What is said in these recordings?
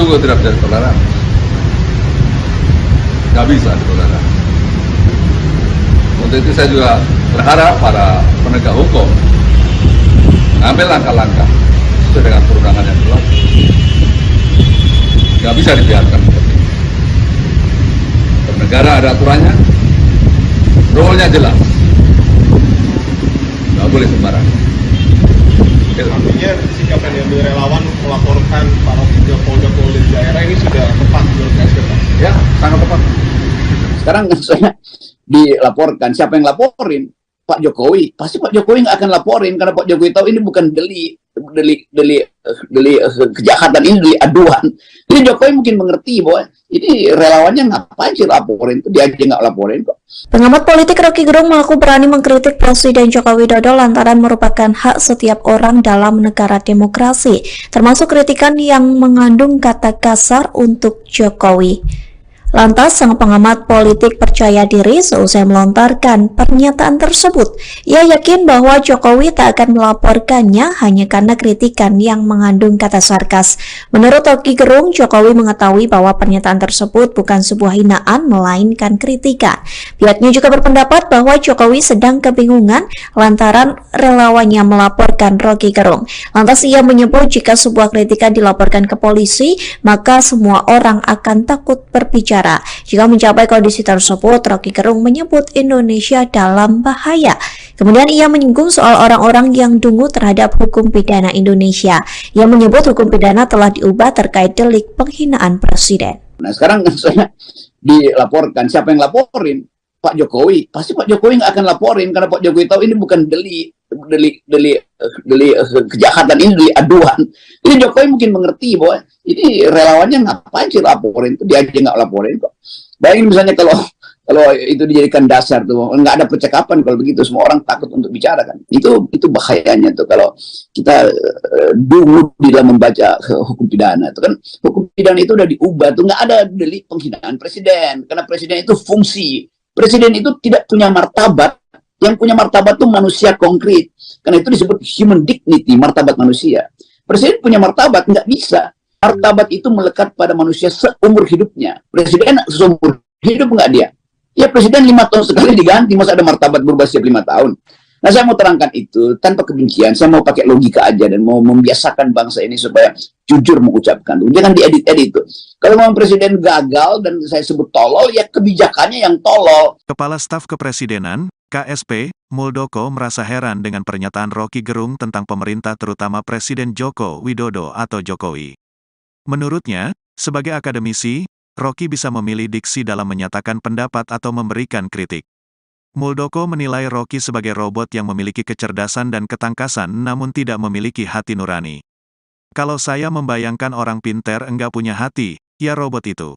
Sungguh tidak bisa ditoleran. Nggak bisa ditoleran. Untuk itu saya juga berharap para penegak hukum mengambil langkah-langkah sesuai dengan perundangan yang berlaku. Nggak bisa dibiarkan seperti ini. Bernegara ada aturannya, rule-nya jelas. Nggak boleh sembarangan. Artinya sikap yang diambil relawan melaporkan para Jokowi di daerah ini sudah tepat menurut KSP, Pak? Ya, sangat tepat. Sekarang saya dilaporkan, siapa yang laporin? Pak Jokowi. Pasti Pak Jokowi nggak akan laporin karena Pak Jokowi tahu ini bukan delik kejahatan, ini delik aduan. Jadi Jokowi mungkin mengerti bahwa ini relawannya ngapain sih laporin, itu dia aja nggak laporin kok. Pengamat politik Rocky Gerung mengaku berani mengkritik Presiden Joko Widodo lantaran merupakan hak setiap orang dalam negara demokrasi, termasuk kritikan yang mengandung kata kasar untuk Jokowi. Lantas, sang pengamat politik percaya diri seusai melontarkan pernyataan tersebut. Ia yakin bahwa Jokowi tak akan melaporkannya hanya karena kritikan yang mengandung kata sarkas. Menurut Rocky Gerung, Jokowi mengetahui bahwa pernyataan tersebut bukan sebuah hinaan, melainkan kritikan. Pihaknya juga berpendapat bahwa Jokowi sedang kebingungan lantaran relawannya melaporkan Rocky Gerung. Lantas, ia menyebut jika sebuah kritikan dilaporkan ke polisi, maka semua orang akan takut berbicara. Jika mencapai kondisi tersebut, Rocky Gerung menyebut Indonesia dalam bahaya. Kemudian ia menyinggung soal orang-orang yang dungu terhadap hukum pidana Indonesia. Ia menyebut hukum pidana telah diubah terkait delik penghinaan presiden. Nah sekarang saya dilaporkan, siapa yang laporin? Pak Jokowi. Pasti Pak Jokowi nggak akan laporin karena Pak Jokowi tahu ini bukan delik kejahatan, ini delik aduan. Jadi Jokowi mungkin mengerti bahwa ini relawannya ngapain sih laporin, itu dia aja nggak laporin kok. Bayangin misalnya kalau itu dijadikan dasar tuh, nggak ada percakapan kalau begitu, semua orang takut untuk bicara kan. Itu bahayanya tuh kalau kita dulu di dalam membaca hukum pidana itu kan, hukum pidana itu udah diubah tuh, nggak ada delik penghinaan presiden karena presiden itu fungsi. Presiden itu tidak punya martabat. Yang punya martabat itu manusia konkret. Karena itu disebut human dignity, martabat manusia. Presiden punya martabat, nggak bisa. Martabat itu melekat pada manusia seumur hidupnya. Presiden seumur hidup nggak dia? Ya presiden 5 tahun sekali diganti, masa ada martabat berubah setiap 5 tahun? Nah saya mau terangkan itu tanpa kebencian, saya mau pakai logika aja dan mau membiasakan bangsa ini supaya jujur mengucapkan. Jangan diedit-edit itu. Kalau memang presiden gagal dan saya sebut tolol, ya kebijakannya yang tolol. Kepala Staf Kepresidenan, KSP, Muldoko merasa heran dengan pernyataan Rocky Gerung tentang pemerintah terutama Presiden Joko Widodo atau Jokowi. Menurutnya, sebagai akademisi, Rocky bisa memilih diksi dalam menyatakan pendapat atau memberikan kritik. Muldoko menilai Rocky sebagai robot yang memiliki kecerdasan dan ketangkasan namun tidak memiliki hati nurani. Kalau saya membayangkan orang pinter enggak punya hati, ya robot itu.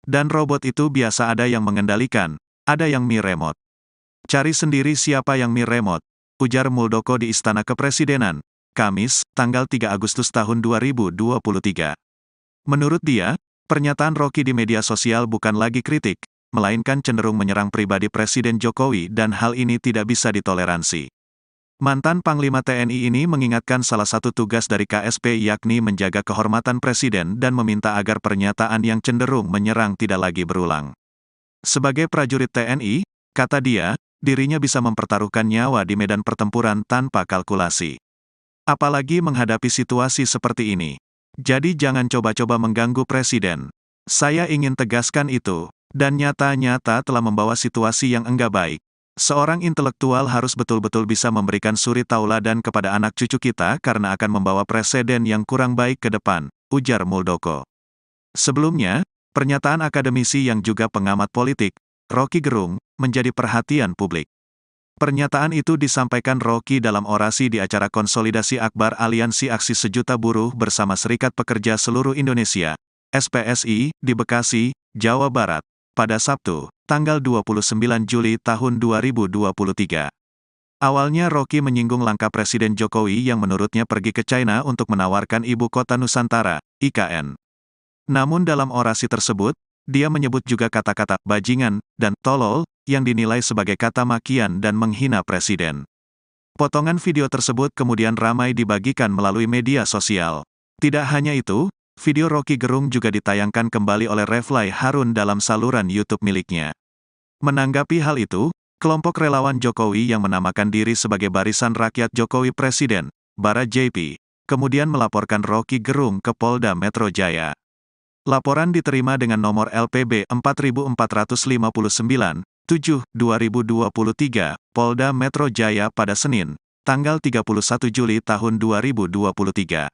Dan robot itu biasa ada yang mengendalikan, ada yang mi-remote. Cari sendiri siapa yang mi-remote, ujar Muldoko di Istana Kepresidenan, Kamis, tanggal 3 Agustus tahun 2023. Menurut dia, pernyataan Rocky di media sosial bukan lagi kritik, melainkan cenderung menyerang pribadi Presiden Jokowi dan hal ini tidak bisa ditoleransi. Mantan Panglima TNI ini mengingatkan salah satu tugas dari KSP yakni menjaga kehormatan Presiden dan meminta agar pernyataan yang cenderung menyerang tidak lagi berulang. Sebagai prajurit TNI, kata dia, dirinya bisa mempertaruhkan nyawa di medan pertempuran tanpa kalkulasi. Apalagi menghadapi situasi seperti ini. Jadi jangan coba-coba mengganggu Presiden. Saya ingin tegaskan itu. Dan nyata-nyata telah membawa situasi yang enggak baik. Seorang intelektual harus betul-betul bisa memberikan suri tauladan kepada anak cucu kita karena akan membawa presiden yang kurang baik ke depan, ujar Muldoko. Sebelumnya, pernyataan akademisi yang juga pengamat politik, Rocky Gerung, menjadi perhatian publik. Pernyataan itu disampaikan Rocky dalam orasi di acara konsolidasi akbar Aliansi Aksi Sejuta Buruh bersama Serikat Pekerja Seluruh Indonesia, SPSI, di Bekasi, Jawa Barat, pada Sabtu, tanggal 29 Juli tahun 2023. Awalnya Rocky menyinggung langkah Presiden Jokowi yang menurutnya pergi ke China untuk menawarkan Ibu Kota Nusantara, IKN. Namun dalam orasi tersebut, dia menyebut juga kata-kata bajingan dan tolol yang dinilai sebagai kata makian dan menghina Presiden. Potongan video tersebut kemudian ramai dibagikan melalui media sosial. Tidak hanya itu, video Rocky Gerung juga ditayangkan kembali oleh Refly Harun dalam saluran YouTube miliknya. Menanggapi hal itu, kelompok relawan Jokowi yang menamakan diri sebagai Barisan Rakyat Jokowi Presiden, Bara JP, kemudian melaporkan Rocky Gerung ke Polda Metro Jaya. Laporan diterima dengan nomor LPB 4459, 7/2023, Polda Metro Jaya pada Senin, tanggal 31 Juli tahun 2023.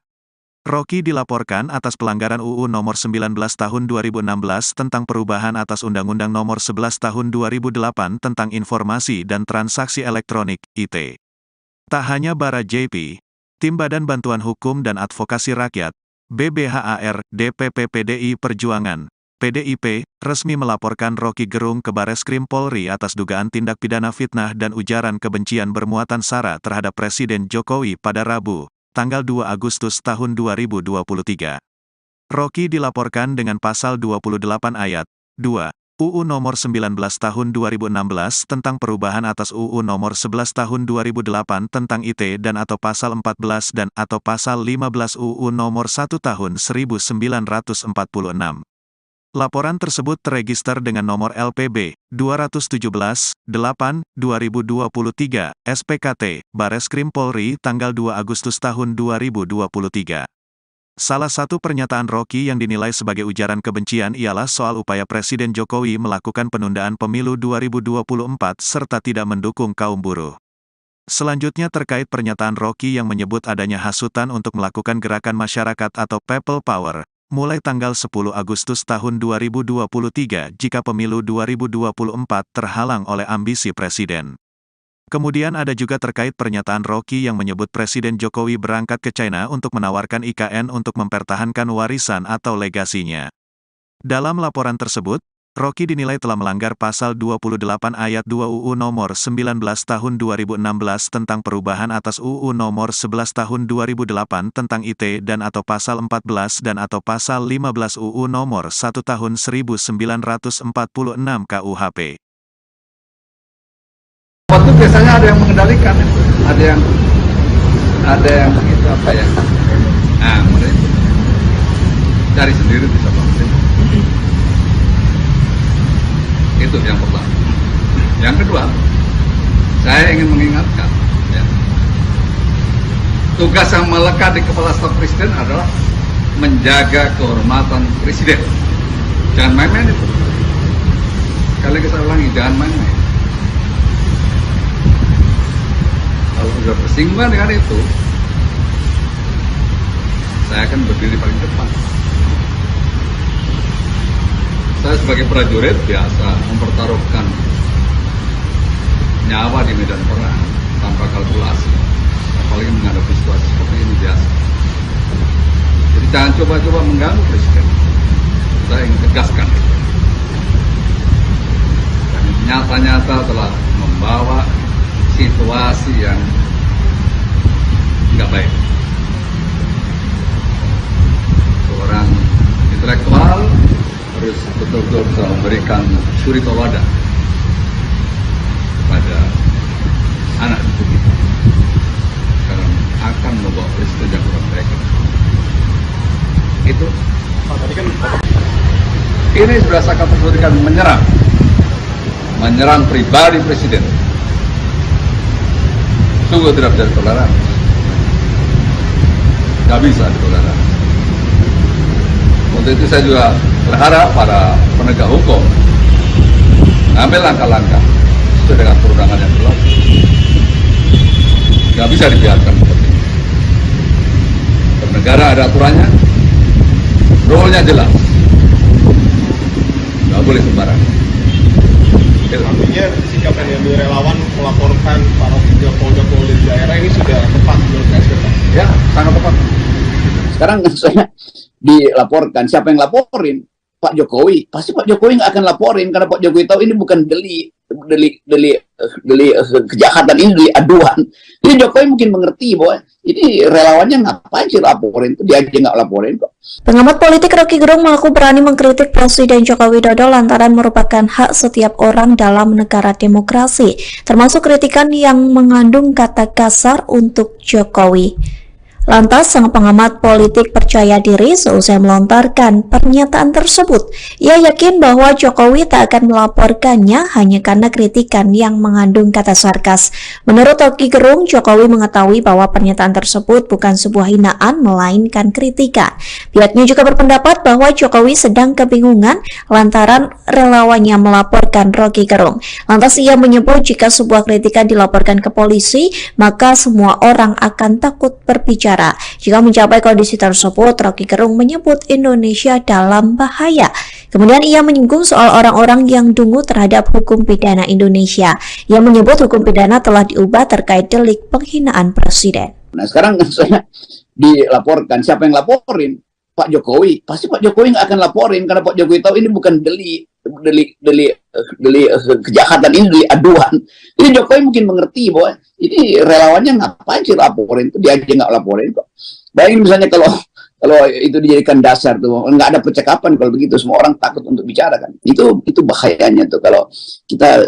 Rocky dilaporkan atas pelanggaran UU Nomor 19 Tahun 2016 tentang perubahan atas Undang-Undang Nomor 11 Tahun 2008 tentang Informasi dan Transaksi Elektronik, IT. Tak hanya Bara JP, Tim Badan Bantuan Hukum dan Advokasi Rakyat, BBHAR, DPP PDI Perjuangan, PDIP, resmi melaporkan Rocky Gerung ke Bareskrim Polri atas dugaan tindak pidana fitnah dan ujaran kebencian bermuatan sara terhadap Presiden Jokowi pada Rabu, tanggal 2 Agustus tahun 2023. Rocky dilaporkan dengan pasal 28 ayat 2 UU Nomor 19 Tahun 2016 tentang perubahan atas UU Nomor 11 Tahun 2008 tentang IT dan atau pasal 14 dan atau pasal 15 UU Nomor 1 Tahun 1946. Laporan tersebut terregister dengan nomor LPB 217/8/2023 SPKT Bareskrim Polri tanggal 2 Agustus tahun 2023. Salah satu pernyataan Rocky yang dinilai sebagai ujaran kebencian ialah soal upaya Presiden Jokowi melakukan penundaan pemilu 2024 serta tidak mendukung kaum buruh. Selanjutnya terkait pernyataan Rocky yang menyebut adanya hasutan untuk melakukan gerakan masyarakat atau People Power, mulai tanggal 10 Agustus tahun 2023 jika pemilu 2024 terhalang oleh ambisi Presiden. Kemudian ada juga terkait pernyataan Rocky yang menyebut Presiden Jokowi berangkat ke China untuk menawarkan IKN untuk mempertahankan warisan atau legasinya. Dalam laporan tersebut, Rocky dinilai telah melanggar pasal 28 ayat 2 UU Nomor 19 Tahun 2016 tentang perubahan atas UU Nomor 11 Tahun 2008 tentang IT dan atau pasal 14 dan atau pasal 15 UU Nomor 1 Tahun 1946 KUHP. Waktu biasanya ada yang mengendalikan, ada yang begitu apa ya? Nah, mereka cari sendiri bisa bangun. Itu yang pertama. Yang kedua, saya ingin mengingatkan, ya, tugas yang melekat di kepala staf presiden adalah menjaga kehormatan presiden. Jangan main-main itu. Sekali lagi saya ulangi, jangan main-main. Kalau sudah bersinggungan dengan itu, saya akan berdiri paling depan. Saya sebagai prajurit biasa mempertaruhkan nyawa di medan perang tanpa kalkulasi, apalagi menghadapi situasi seperti ini biasa. Jadi jangan coba-coba mengganggu presiden. Saya ingin tegaskan itu. Dan nyata-nyata telah membawa situasi yang nggak baik. Seorang intelektual harus betul-betul bisa memberikan suri tauladan kepada anak cucu kita, karena akan membawa presiden yang kurang baik. Itu. Tadi kan Ini berdasarkan pendidikan menyerang pribadi presiden. Sungguh tidak bisa ditoleransi. Tidak bisa ditoleransi. Untuk itu saya juga berharap para penegak hukum mengambil langkah-langkah sesuai dengan perundangan yang berlaku. Tidak bisa dibiarkan seperti ini. Bernegara ada aturannya, rule-nya jelas. Tidak boleh sembarangan. artinya sikap yang diambil relawan melaporkan Pak Rocky ke Polda Jaya ini sudah tepat menurut KSP? Ya, sangat tepat. Sekarang saya dilaporkan, siapa yang laporin? Pak Jokowi. Pasti Pak Jokowi nggak akan laporin karena Pak Jokowi tahu ini bukan delik kejahatan, ini delik aduan. Jadi Jokowi mungkin mengerti bahwa ini relawannya ngapain sih laporin, itu dia aja nggak laporin kok. Pengamat politik Rocky Gerung mengaku berani mengkritik Presiden Joko Widodo lantaran merupakan hak setiap orang dalam negara demokrasi, termasuk kritikan yang mengandung kata kasar untuk Jokowi. Lantas, sang pengamat politik percaya diri seusai melontarkan pernyataan tersebut. Ia yakin bahwa Jokowi tak akan melaporkannya hanya karena kritikan yang mengandung kata sarkas. Menurut Roky Gerung, Jokowi mengetahui bahwa pernyataan tersebut bukan sebuah hinaan, melainkan kritikan. Pihaknya juga berpendapat bahwa Jokowi sedang kebingungan lantaran relawannya melaporkan Roky Gerung. Lantas ia menyebut jika sebuah kritikan dilaporkan ke polisi, maka semua orang akan takut berbicara. Jika mencapai kondisi tersebut, Roky Gerung menyebut Indonesia dalam bahaya. Kemudian ia menyinggung soal orang-orang yang dungu terhadap hukum pidana Indonesia. Ia menyebut hukum pidana telah diubah terkait delik penghinaan presiden. Nah sekarang saya dilaporkan, siapa yang laporin? Pak Jokowi. Pasti Pak Jokowi nggak akan laporin karena Pak Jokowi tahu ini bukan delik kejahatan, ini delik aduan. Jadi Jokowi mungkin mengerti bahwa ini relawannya ngapain sih laporin, itu dia aja nggak laporin kok. Bayangin misalnya kalau itu dijadikan dasar tuh, nggak ada percakapan kalau begitu, semua orang takut untuk bicara kan. Itu bahayanya tuh kalau kita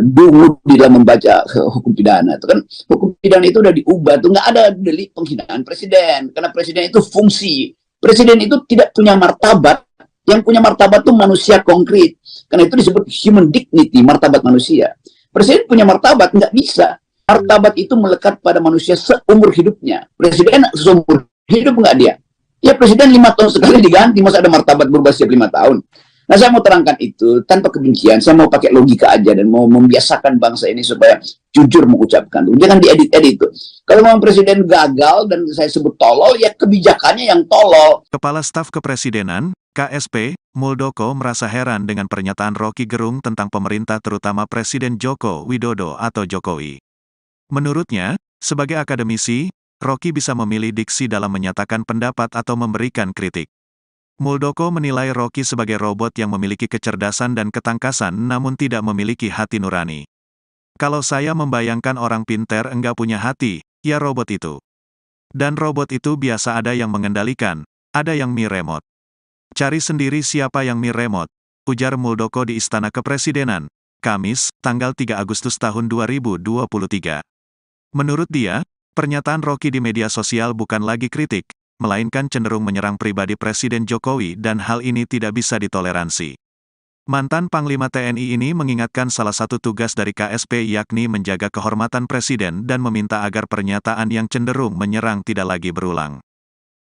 dulu di dalam membaca hukum pidana itu kan, hukum pidana itu udah diubah tuh, nggak ada delik penghinaan presiden karena presiden itu fungsi. Presiden itu tidak punya martabat. Yang punya martabat itu manusia konkret. Karena itu disebut human dignity, martabat manusia. Presiden punya martabat, nggak bisa. Martabat itu melekat pada manusia seumur hidupnya. Presiden seumur hidup nggak dia? Ya presiden 5 tahun sekali diganti, masa ada martabat berubah setiap 5 tahun? Nah saya mau terangkan itu tanpa kebencian, saya mau pakai logika aja dan mau membiasakan bangsa ini supaya jujur mengucapkan. Jangan diedit-edit itu. Kalau memang presiden gagal dan saya sebut tolol, ya kebijakannya yang tolol. Kepala Staf Kepresidenan, KSP, Muldoko merasa heran dengan pernyataan Roky Gerung tentang pemerintah terutama Presiden Joko Widodo atau Jokowi. Menurutnya, sebagai akademisi, Roky bisa memilih diksi dalam menyatakan pendapat atau memberikan kritik. Muldoko menilai Roky sebagai robot yang memiliki kecerdasan dan ketangkasan namun tidak memiliki hati nurani. Kalau saya membayangkan orang pinter enggak punya hati, ya robot itu. Dan robot itu biasa ada yang mengendalikan, ada yang mi remote. Cari sendiri siapa yang mi remote, ujar Muldoko di Istana Kepresidenan, Kamis, tanggal 3 Agustus tahun 2023. Menurut dia, pernyataan Roky di media sosial bukan lagi kritik, melainkan cenderung menyerang pribadi Presiden Jokowi dan hal ini tidak bisa ditoleransi. Mantan Panglima TNI ini mengingatkan salah satu tugas dari KSP yakni menjaga kehormatan Presiden dan meminta agar pernyataan yang cenderung menyerang tidak lagi berulang.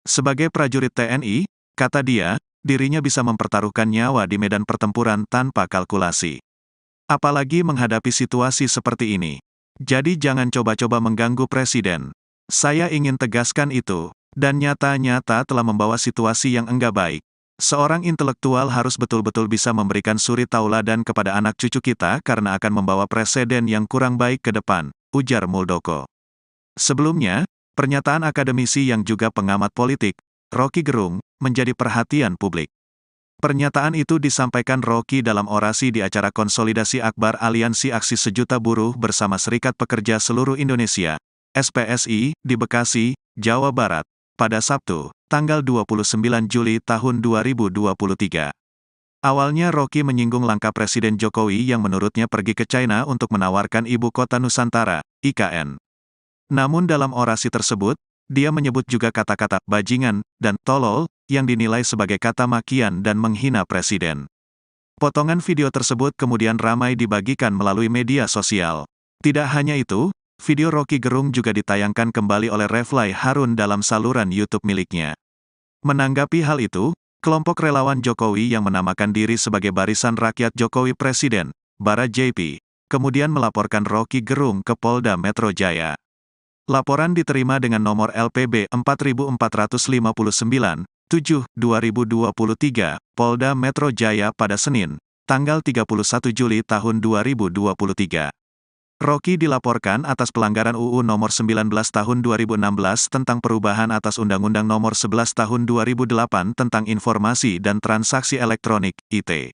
Sebagai prajurit TNI, kata dia, dirinya bisa mempertaruhkan nyawa di medan pertempuran tanpa kalkulasi. Apalagi menghadapi situasi seperti ini. Jadi jangan coba-coba mengganggu Presiden. Saya ingin tegaskan itu. Dan nyata-nyata telah membawa situasi yang enggak baik. Seorang intelektual harus betul-betul bisa memberikan suri tauladan kepada anak cucu kita karena akan membawa presiden yang kurang baik ke depan, ujar Muldoko. Sebelumnya, pernyataan akademisi yang juga pengamat politik, Roky Gerung, menjadi perhatian publik. Pernyataan itu disampaikan Roky dalam orasi di acara konsolidasi akbar Aliansi Aksi Sejuta Buruh bersama Serikat Pekerja Seluruh Indonesia, SPSI, di Bekasi, Jawa Barat, pada Sabtu, tanggal 29 Juli tahun 2023. Awalnya Roky menyinggung langkah Presiden Jokowi yang menurutnya pergi ke China untuk menawarkan Ibu Kota Nusantara, IKN. Namun dalam orasi tersebut, dia menyebut juga kata-kata bajingan dan tolol yang dinilai sebagai kata makian dan menghina Presiden. Potongan video tersebut kemudian ramai dibagikan melalui media sosial. Tidak hanya itu, video Roky Gerung juga ditayangkan kembali oleh Refly Harun dalam saluran YouTube miliknya. Menanggapi hal itu, kelompok relawan Jokowi yang menamakan diri sebagai Barisan Rakyat Jokowi Presiden, Bara JP, kemudian melaporkan Roky Gerung ke Polda Metro Jaya. Laporan diterima dengan nomor LPB 4459, 7/2023, Polda Metro Jaya pada Senin, tanggal 31 Juli tahun 2023. Roky dilaporkan atas pelanggaran UU Nomor 19 Tahun 2016 tentang perubahan atas Undang-Undang Nomor 11 Tahun 2008 tentang Informasi dan Transaksi Elektronik, IT.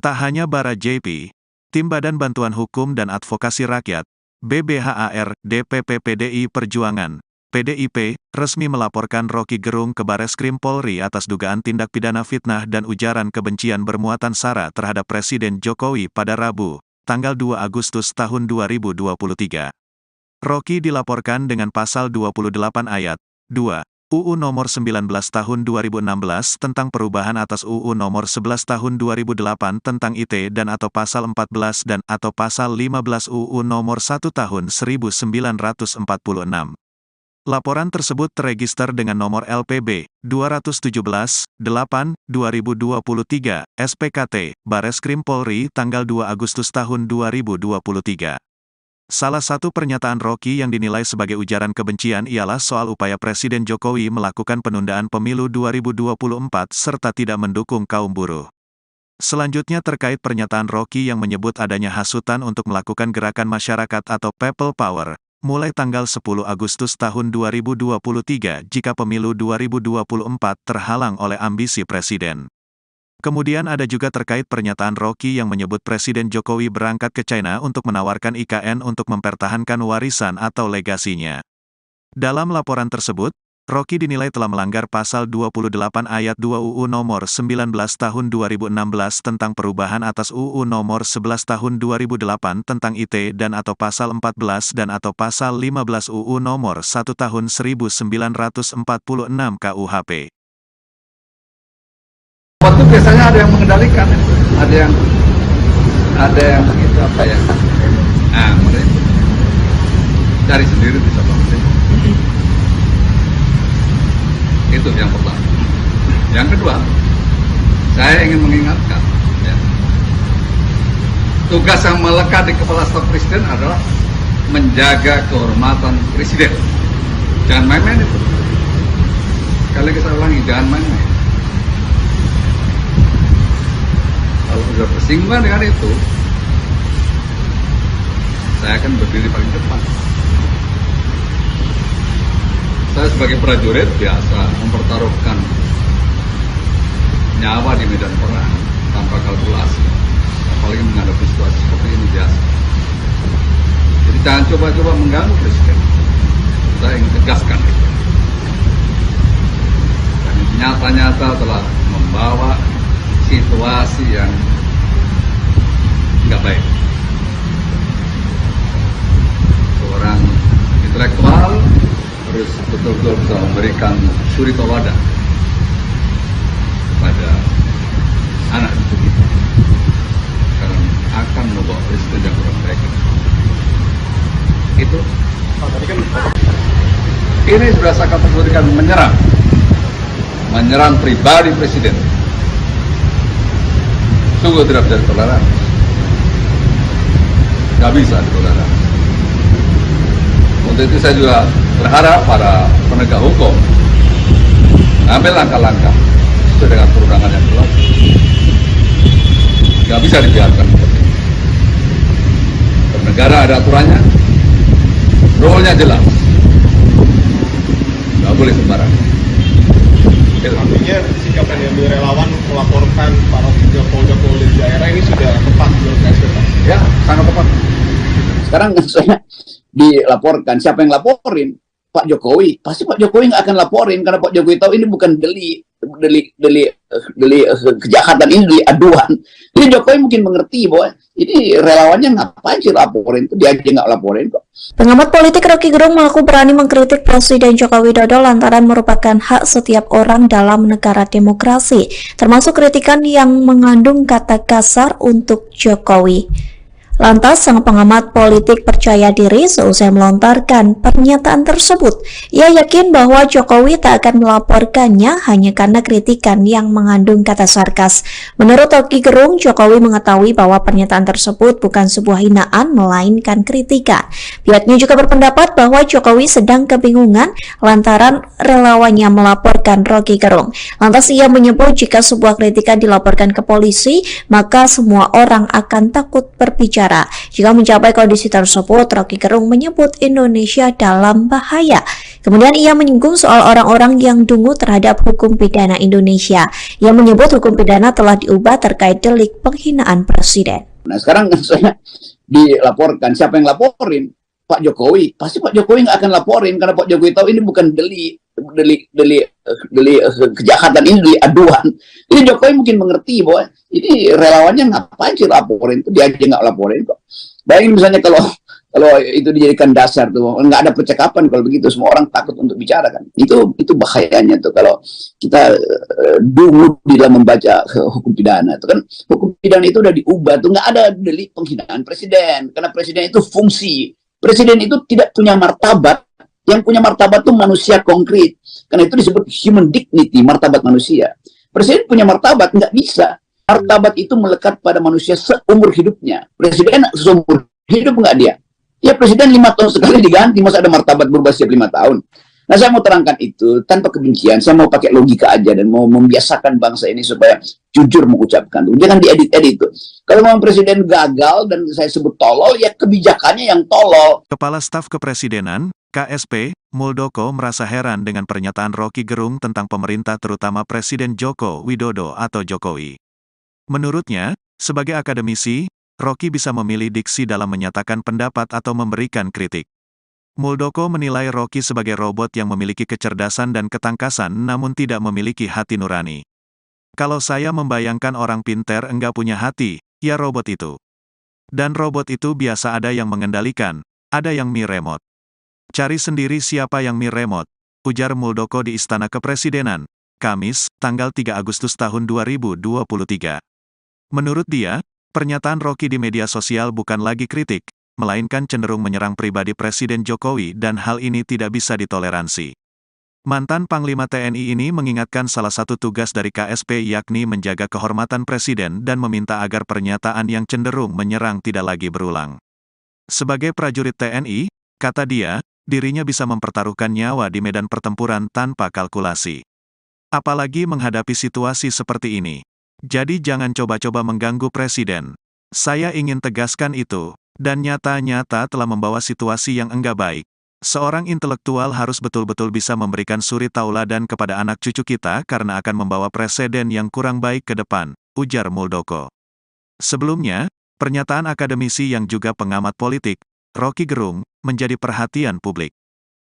Tak hanya Bara JP, Tim Badan Bantuan Hukum dan Advokasi Rakyat, BBHAR, DPP PDI Perjuangan, PDIP, resmi melaporkan Roky Gerung ke Bareskrim Polri atas dugaan tindak pidana fitnah dan ujaran kebencian bermuatan sara terhadap Presiden Jokowi pada Rabu, tanggal 2 Agustus tahun 2023. Roky dilaporkan dengan pasal 28 ayat 2. UU Nomor 19 Tahun 2016 tentang perubahan atas UU Nomor 11 Tahun 2008 tentang IT dan atau Pasal 14 dan atau Pasal 15 UU Nomor 1 Tahun 1946. Laporan tersebut terregister dengan nomor LPB 217-8-2023 SPKT Bareskrim Polri tanggal 2 Agustus tahun 2023. Salah satu pernyataan Rocky yang dinilai sebagai ujaran kebencian ialah soal upaya Presiden Jokowi melakukan penundaan pemilu 2024 serta tidak mendukung kaum buruh. Selanjutnya terkait pernyataan Rocky yang menyebut adanya hasutan untuk melakukan gerakan masyarakat atau People Power, mulai tanggal 10 Agustus tahun 2023 jika pemilu 2024 terhalang oleh ambisi Presiden. Kemudian ada juga terkait pernyataan Rocky yang menyebut Presiden Jokowi berangkat ke China untuk menawarkan IKN untuk mempertahankan warisan atau legasinya. Dalam laporan tersebut, Rocky dinilai telah melanggar Pasal 28 Ayat 2 UU Nomor 19 Tahun 2016 tentang perubahan atas UU Nomor 11 Tahun 2008 tentang IT dan atau Pasal 14 dan atau Pasal 15 UU Nomor 1 Tahun 1946 KUHP. Waktu biasanya ada yang mengendalikan, ada yang itu apa ya? Mereka cari sendiri bisa bangun. Itu yang pertama. Yang kedua, saya ingin mengingatkan, ya, tugas yang melekat di kepala staf presiden adalah menjaga kehormatan presiden. Jangan main-main itu. Sekali lagi saya ulangi, jangan main-main. Kalau sudah bersinggungan dengan itu, saya akan berdiri paling depan. Saya sebagai prajurit biasa mempertaruhkan nyawa di medan perang tanpa kalkulasi, apalagi menghadapi situasi seperti ini biasa. Jadi jangan coba-coba mengganggu presiden. Saya ingin tegaskan itu. Dan nyata-nyata telah membawa situasi yang nggak baik. Seorang intelektual harus betul-betul bisa memberikan suri tauladan kepada anak cucu kita, karena akan membawa presiden yang kurang baik. Itu ini sudah saya kategorikan menyerang pribadi presiden. Sungguh tidak bisa ditoleransi. Tidak bisa ditoleransi. Untuk itu saya juga berharap para penegak hukum ambil langkah-langkah sesuai dengan perundangan yang berlaku. Tidak bisa dibiarkan seperti ini. Bernegara ada aturannya, rule-nya jelas. Tidak boleh sembarangan. Artinya sikap yang diambil relawan melaporkan para Jokowi di daerah ini sudah tepat menurut Pak? Ya, sangat tepat. Sekarang saya dilaporkan, siapa yang laporin? Pak Jokowi. Pasti Pak Jokowi nggak akan laporin karena Pak Jokowi tahu ini bukan delik kejahatan, ini delik aduan. Jadi Jokowi mungkin mengerti bahwa ini relawannya ngapain sih laporin, itu dia aja nggak laporin kok. Pengamat politik Rocky Gerung mengaku berani mengkritik Presiden Joko Widodo lantaran merupakan hak setiap orang dalam negara demokrasi, termasuk kritikan yang mengandung kata kasar untuk Jokowi. Lantas, sang pengamat politik percaya diri seusai melontarkan pernyataan tersebut. Ia yakin bahwa Jokowi tak akan melaporkannya hanya karena kritikan yang mengandung kata sarkas. Menurut Rocky Gerung, Jokowi mengetahui bahwa pernyataan tersebut bukan sebuah hinaan, melainkan kritikan. Pihaknya juga berpendapat bahwa Jokowi sedang kebingungan lantaran relawannya melaporkan Rocky Gerung. Lantas, ia menyebut jika sebuah kritikan dilaporkan ke polisi, maka semua orang akan takut berbicara. Jika mencapai kondisi tersebut, Rocky Gerung menyebut Indonesia dalam bahaya. Kemudian ia menyinggung soal orang-orang yang dungu terhadap hukum pidana Indonesia. Ia menyebut hukum pidana telah diubah terkait delik penghinaan presiden. Nah sekarang saya dilaporkan, siapa yang laporin? Pak Jokowi. Pasti Pak Jokowi nggak akan laporin karena Pak Jokowi tahu ini bukan delik kejahatan, ini delik aduan. Jadi Jokowi mungkin mengerti bahwa ini relawannya ngapain sih laporin, itu dia aja nggak laporin kok. Bayangin misalnya kalau itu dijadikan dasar tuh, nggak ada percakapan kalau begitu, semua orang takut untuk bicara kan. Itu bahayanya tuh kalau kita dulu di dalam membaca hukum pidana itu kan, hukum pidana itu udah diubah tuh, nggak ada delik penghinaan presiden, karena presiden itu fungsi. Presiden itu tidak punya martabat, yang punya martabat tuh manusia konkret, karena itu disebut human dignity, martabat manusia. Presiden punya martabat, nggak bisa. Martabat itu melekat pada manusia seumur hidupnya. Presiden seumur hidup nggak dia? Ya presiden 5 tahun sekali diganti, masa ada martabat berubah setiap 5 tahun. Nah saya mau terangkan itu tanpa kebencian, saya mau pakai logika aja dan mau membiasakan bangsa ini supaya jujur mengucapkan. Jangan diedit-edit itu. Kalau memang presiden gagal dan saya sebut tolol, ya kebijakannya yang tolol. Kepala Staf Kepresidenan, KSP, Muldoko merasa heran dengan pernyataan Roky Gerung tentang pemerintah terutama Presiden Joko Widodo atau Jokowi. Menurutnya, sebagai akademisi, Roky bisa memilih diksi dalam menyatakan pendapat atau memberikan kritik. Muldoko menilai Roky sebagai robot yang memiliki kecerdasan dan ketangkasan namun tidak memiliki hati nurani. Kalau saya membayangkan orang pinter enggak punya hati, ya robot itu. Dan robot itu biasa ada yang mengendalikan, ada yang Mi Remote. Cari sendiri siapa yang Mi Remote, ujar Muldoko di Istana Kepresidenan, Kamis, tanggal 3 Agustus tahun 2023. Menurut dia, pernyataan Roky di media sosial bukan lagi kritik, melainkan cenderung menyerang pribadi Presiden Jokowi dan hal ini tidak bisa ditoleransi. Mantan Panglima TNI ini mengingatkan salah satu tugas dari KSP yakni menjaga kehormatan Presiden dan meminta agar pernyataan yang cenderung menyerang tidak lagi berulang. Sebagai prajurit TNI, kata dia, dirinya bisa mempertaruhkan nyawa di medan pertempuran tanpa kalkulasi. Apalagi menghadapi situasi seperti ini. Jadi jangan coba-coba mengganggu Presiden. Saya ingin tegaskan itu, dan nyata-nyata telah membawa situasi yang enggak baik. Seorang intelektual harus betul-betul bisa memberikan suri tauladan kepada anak cucu kita karena akan membawa presiden yang kurang baik ke depan, ujar Muldoko. Sebelumnya, pernyataan akademisi yang juga pengamat politik, Roky Gerung, menjadi perhatian publik.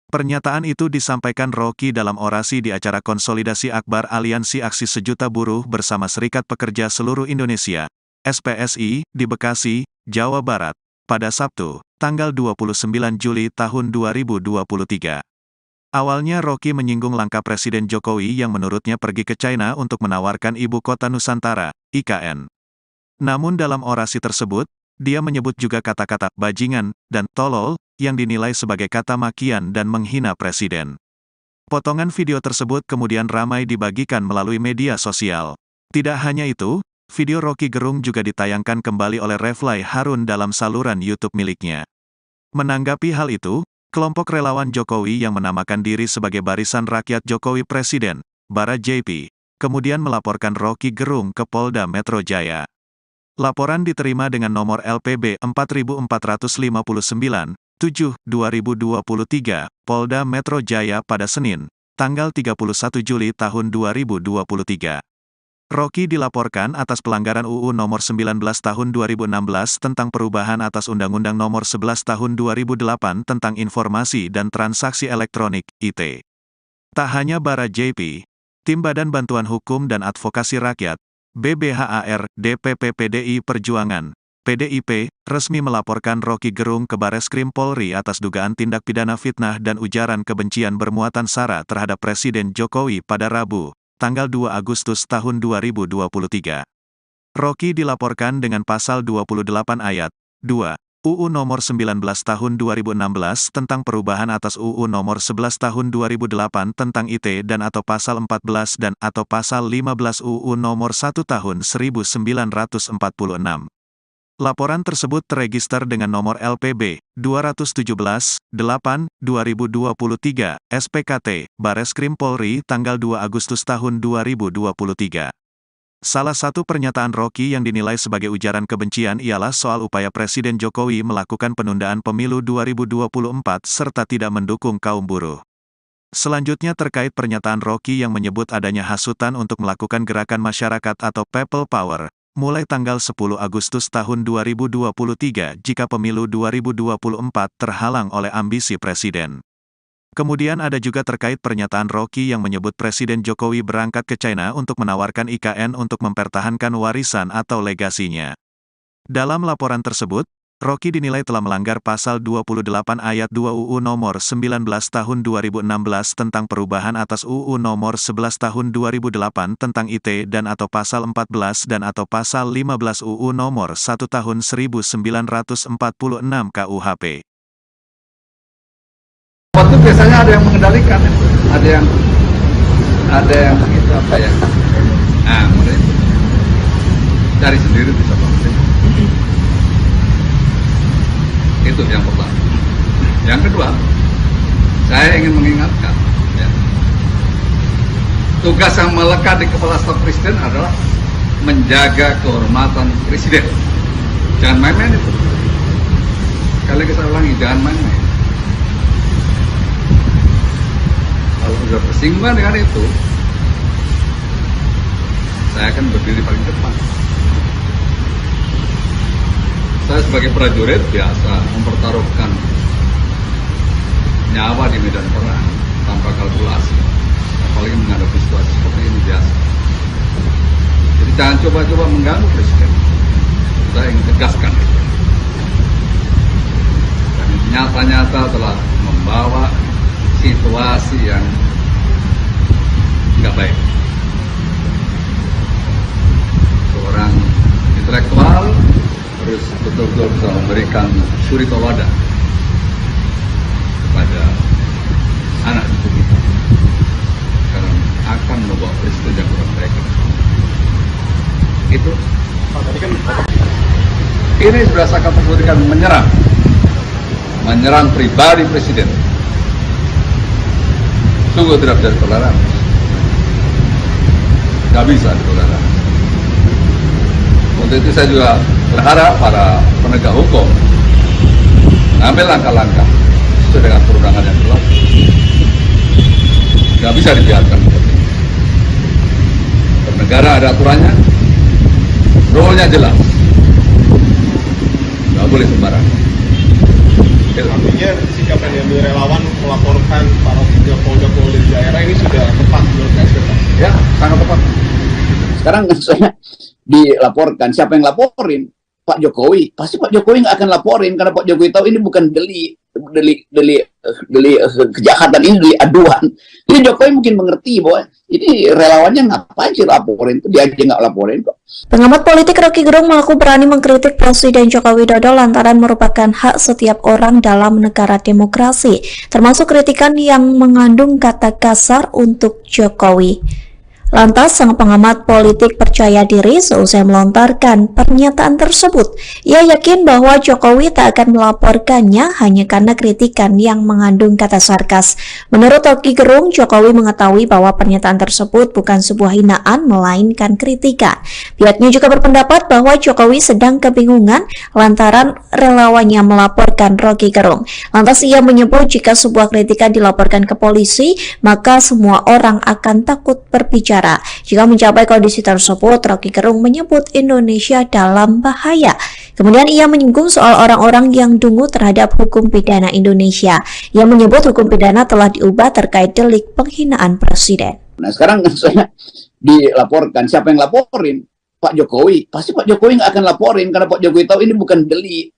Pernyataan itu disampaikan Roky dalam orasi di acara konsolidasi akbar Aliansi Aksi Sejuta Buruh bersama Serikat Pekerja Seluruh Indonesia, SPSI, di Bekasi, Jawa Barat, pada Sabtu, tanggal 29 Juli tahun 2023. Awalnya Roky menyinggung langkah Presiden Jokowi yang menurutnya pergi ke China untuk menawarkan Ibu Kota Nusantara, IKN. Namun dalam orasi tersebut, dia menyebut juga kata-kata bajingan dan tolol, yang dinilai sebagai kata makian dan menghina Presiden. Potongan video tersebut kemudian ramai dibagikan melalui media sosial. Tidak hanya itu, video Roky Gerung juga ditayangkan kembali oleh Refly Harun dalam saluran YouTube miliknya. Menanggapi hal itu, kelompok relawan Jokowi yang menamakan diri sebagai Barisan Rakyat Jokowi Presiden, Bara JP, kemudian melaporkan Roky Gerung ke Polda Metro Jaya. Laporan diterima dengan nomor LPB 4459, 7/2023, Polda Metro Jaya pada Senin, tanggal 31 Juli tahun 2023. Roky dilaporkan atas pelanggaran UU Nomor 19 Tahun 2016 tentang perubahan atas Undang-Undang Nomor 11 Tahun 2008 tentang Informasi dan Transaksi Elektronik, IT. Tak hanya Bara JP, Tim Badan Bantuan Hukum dan Advokasi Rakyat, BBHAR, DPP PDI Perjuangan, PDIP, resmi melaporkan Roky Gerung ke Bareskrim Polri atas dugaan tindak pidana fitnah dan ujaran kebencian bermuatan sara terhadap Presiden Jokowi pada Rabu, tanggal 2 Agustus tahun 2023. Roky dilaporkan dengan pasal 28 ayat 2 UU Nomor 19 Tahun 2016 tentang perubahan atas UU Nomor 11 Tahun 2008 tentang IT dan atau pasal 14 dan atau pasal 15 UU Nomor 1 Tahun 1946. Laporan tersebut terregister dengan nomor LPB 217-8-2023 SPKT Bareskrim Polri tanggal 2 Agustus tahun 2023. Salah satu pernyataan Roky yang dinilai sebagai ujaran kebencian ialah soal upaya Presiden Jokowi melakukan penundaan pemilu 2024 serta tidak mendukung kaum buruh. Selanjutnya terkait pernyataan Roky yang menyebut adanya hasutan untuk melakukan gerakan masyarakat atau People Power, mulai tanggal 10 Agustus tahun 2023 jika pemilu 2024 terhalang oleh ambisi Presiden. Kemudian ada juga terkait pernyataan Roky yang menyebut Presiden Jokowi berangkat ke China untuk menawarkan IKN untuk mempertahankan warisan atau legasinya. Dalam laporan tersebut, Rocky dinilai telah melanggar pasal 28 ayat 2 UU nomor 19 tahun 2016 tentang perubahan atas UU nomor 11 tahun 2008 tentang IT dan atau pasal 14 dan atau pasal 15 UU nomor 1 tahun 1946 KUHP. Waktu biasanya ada yang mengendalikan itu, ada yang begitu apa ya? Nah, mereka cari sendiri bisa bangun. Itu yang pertama. Yang kedua, saya ingin mengingatkan, ya, tugas yang melekat di kepala staf presiden adalah menjaga kehormatan presiden. Jangan main-main itu. Sekali lagi saya ulangi, jangan main-main. Kalau sudah bersinggungan dengan itu, saya akan berdiri paling depan. Saya sebagai prajurit biasa mempertaruhkan nyawa di medan perang tanpa kalkulasi, apalagi menghadapi situasi seperti ini biasa. Jadi jangan coba-coba mengganggu presiden. Saya ingin tegaskan itu. Dan nyata-nyata telah membawa situasi yang nggak baik. Seorang intelektual harus betul-betul bisa memberikan suri tauladan kepada anak cucu kita, karena akan membawa presiden yang kurang baik. Itu. Tadi kan Ini sudah saya kategorikan menyerang pribadi presiden. Sungguh tidak bisa ditoleransi. Tidak bisa ditoleransi. Untuk itu saya juga berharap para penegak hukum mengambil langkah-langkah sesuai dengan perundangan yang berlaku. Tidak bisa dibiarkan seperti ini. Bernegara ada aturannya, rule-nya jelas. Tidak boleh sembarangan. artinya sikap yang diambil relawan melaporkan para polda-polda di daerah ini sudah tepat menurut KSP, Pak? Ya, sangat tepat. Sekarang saya dilaporkan, siapa yang laporin? Pak Jokowi. Pasti Pak Jokowi nggak akan laporin karena Pak Jokowi tahu ini bukan delik kejahatan, ini delik aduan. Jadi Jokowi mungkin mengerti bahwa ini relawannya ngapain sih laporin, itu dia aja nggak laporin kok. Pengamat politik Rocky Gerung mengaku berani mengkritik Presiden Joko Widodo lantaran merupakan hak setiap orang dalam negara demokrasi, termasuk kritikan yang mengandung kata kasar untuk Jokowi. Lantas, sang pengamat politik percaya diri seusai melontarkan pernyataan tersebut. Ia yakin bahwa Jokowi tak akan melaporkannya hanya karena kritikan yang mengandung kata sarkas. Menurut Rocky Gerung, Jokowi mengetahui bahwa pernyataan tersebut bukan sebuah hinaan, melainkan kritikan. Pihaknya juga berpendapat bahwa Jokowi sedang kebingungan lantaran relawannya melaporkan Rocky Gerung. Lantas, ia menyebut jika sebuah kritikan dilaporkan ke polisi, maka semua orang akan takut berbicara. Jika mencapai kondisi tersebut, Rocky Gerung menyebut Indonesia dalam bahaya. Kemudian ia menyinggung soal orang-orang yang dungu terhadap hukum pidana Indonesia. Ia menyebut hukum pidana telah diubah terkait delik penghinaan presiden. Nah sekarang saya dilaporkan, siapa yang laporin? Pak Jokowi. Pasti Pak Jokowi nggak akan laporin karena Pak Jokowi tahu ini bukan delik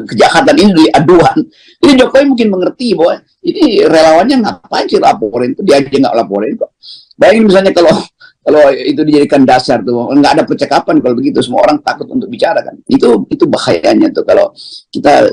kejahatan, ini delik aduan. Jadi Jokowi mungkin mengerti bahwa ini relawannya ngapain sih laporin, itu dia aja nggak laporin kok. Bayangin misalnya kalau itu dijadikan dasar tuh, nggak ada percakapan kalau begitu, semua orang takut untuk bicara kan. Itu bahayanya tuh kalau kita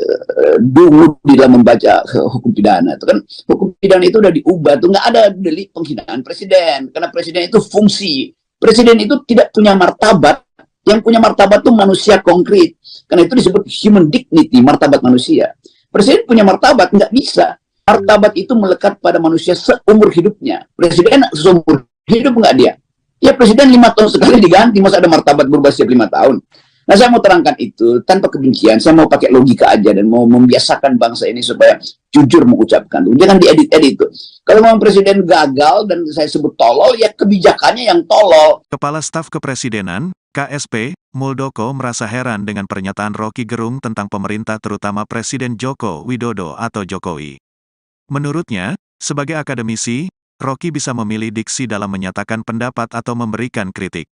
dulu di dalam membaca hukum pidana itu kan, hukum pidana itu udah diubah tuh, nggak ada delik penghinaan presiden karena presiden itu fungsi. Presiden itu tidak punya martabat. Yang punya martabat itu manusia konkret. Karena itu disebut human dignity, martabat manusia. Presiden punya martabat, nggak bisa. Martabat itu melekat pada manusia seumur hidupnya. Presiden seumur hidup nggak dia? Ya presiden 5 tahun sekali diganti, masa ada martabat berubah setiap 5 tahun? Nah saya mau terangkan itu tanpa kebencian, saya mau pakai logika aja dan mau membiasakan bangsa ini supaya jujur mengucapkan. Jangan diedit-edit itu. Kalau memang presiden gagal dan saya sebut tolol, ya kebijakannya yang tolol. Kepala Staf Kepresidenan, KSP, Muldoko merasa heran dengan pernyataan Rocky Gerung tentang pemerintah terutama Presiden Joko Widodo atau Jokowi. Menurutnya, sebagai akademisi, Rocky bisa memilih diksi dalam menyatakan pendapat atau memberikan kritik.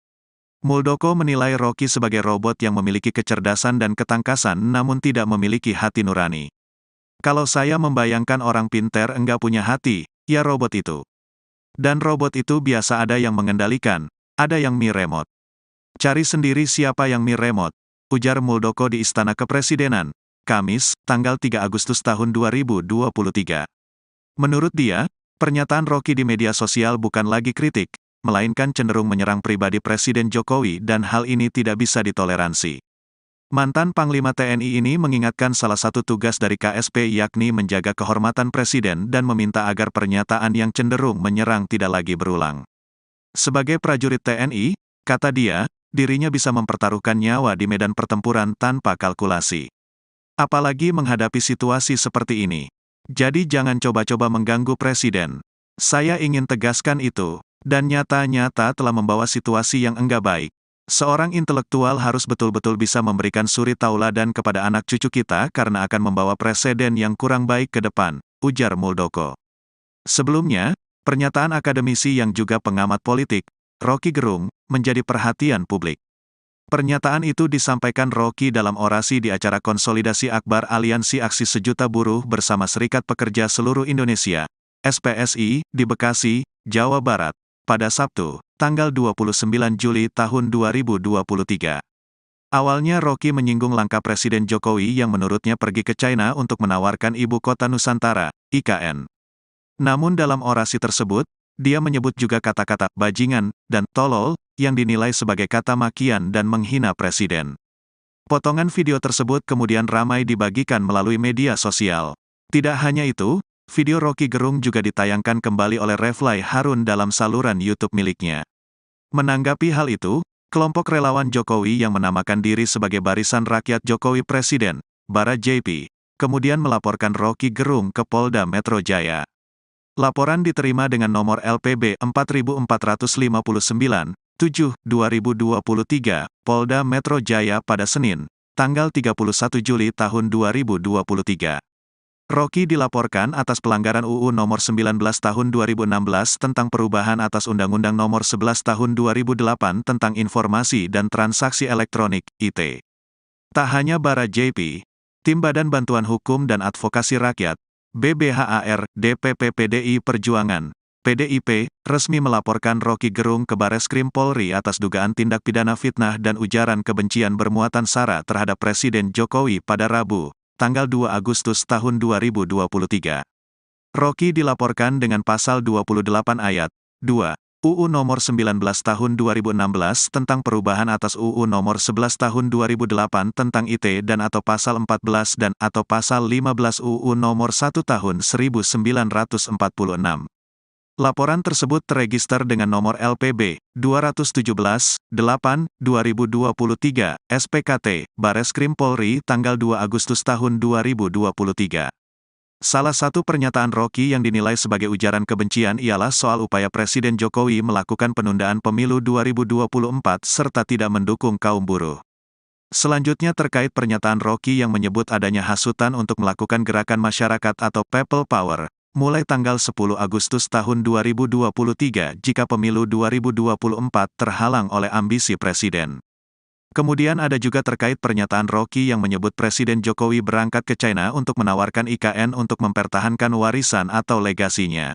Muldoko menilai Rocky sebagai robot yang memiliki kecerdasan dan ketangkasan namun tidak memiliki hati nurani. Kalau saya membayangkan orang pintar enggak punya hati, ya robot itu. Dan robot itu biasa ada yang mengendalikan, ada yang Mi Remote. Cari sendiri siapa yang Mi Remote, ujar Muldoko di Istana Kepresidenan, Kamis, tanggal 3 Agustus tahun 2023. Menurut dia, pernyataan Rocky di media sosial bukan lagi kritik, melainkan cenderung menyerang pribadi Presiden Jokowi dan hal ini tidak bisa ditoleransi. Mantan Panglima TNI ini mengingatkan salah satu tugas dari KSP yakni menjaga kehormatan Presiden dan meminta agar pernyataan yang cenderung menyerang tidak lagi berulang. Sebagai prajurit TNI, kata dia, dirinya bisa mempertaruhkan nyawa di medan pertempuran tanpa kalkulasi. Apalagi menghadapi situasi seperti ini. Jadi jangan coba-coba mengganggu Presiden. Saya ingin tegaskan itu. Dan nyata-nyata telah membawa situasi yang enggak baik. Seorang intelektual harus betul-betul bisa memberikan suri tauladan kepada anak cucu kita karena akan membawa presiden yang kurang baik ke depan, ujar Muldoko. Sebelumnya, pernyataan akademisi yang juga pengamat politik, Rocky Gerung, menjadi perhatian publik. Pernyataan itu disampaikan Rocky dalam orasi di acara konsolidasi akbar Aliansi Aksi Sejuta Buruh bersama Serikat Pekerja Seluruh Indonesia, SPSI, di Bekasi, Jawa Barat, pada Sabtu, tanggal 29 Juli tahun 2023. Awalnya Rocky menyinggung langkah Presiden Jokowi yang menurutnya pergi ke China untuk menawarkan Ibu Kota Nusantara, IKN. Namun dalam orasi tersebut, dia menyebut juga kata-kata bajingan dan tolol yang dinilai sebagai kata makian dan menghina Presiden. Potongan video tersebut kemudian ramai dibagikan melalui media sosial. Tidak hanya itu, video Rocky Gerung juga ditayangkan kembali oleh Refly Harun dalam saluran YouTube miliknya. Menanggapi hal itu, kelompok relawan Jokowi yang menamakan diri sebagai Barisan Rakyat Jokowi Presiden, Bara JP, kemudian melaporkan Rocky Gerung ke Polda Metro Jaya. Laporan diterima dengan nomor LPB 4459, 7/2023, Polda Metro Jaya pada Senin, tanggal 31 Juli tahun 2023. Rocky dilaporkan atas pelanggaran UU Nomor 19 Tahun 2016 tentang perubahan atas Undang-Undang Nomor 11 Tahun 2008 tentang Informasi dan Transaksi Elektronik, IT. Tak hanya Bara JP, Tim Badan Bantuan Hukum dan Advokasi Rakyat, BBHAR, DPP PDI Perjuangan, PDIP, resmi melaporkan Rocky Gerung ke Bareskrim Polri atas dugaan tindak pidana fitnah dan ujaran kebencian bermuatan sara terhadap Presiden Jokowi pada Rabu, tanggal 2 Agustus tahun 2023. Rocky dilaporkan dengan pasal 28 ayat 2 UU Nomor 19 Tahun 2016 tentang perubahan atas UU Nomor 11 Tahun 2008 tentang IT dan atau pasal 14 dan atau pasal 15 UU Nomor 1 Tahun 1946. Laporan tersebut terregister dengan nomor LPB 217/8/2023 SPKT Bareskrim Polri tanggal 2 Agustus tahun 2023. Salah satu pernyataan Rocky yang dinilai sebagai ujaran kebencian ialah soal upaya Presiden Jokowi melakukan penundaan pemilu 2024 serta tidak mendukung kaum buruh. Selanjutnya terkait pernyataan Rocky yang menyebut adanya hasutan untuk melakukan gerakan masyarakat atau People Power mulai tanggal 10 Agustus tahun 2023 jika pemilu 2024 terhalang oleh ambisi Presiden. Kemudian ada juga terkait pernyataan Rocky yang menyebut Presiden Jokowi berangkat ke China untuk menawarkan IKN untuk mempertahankan warisan atau legasinya.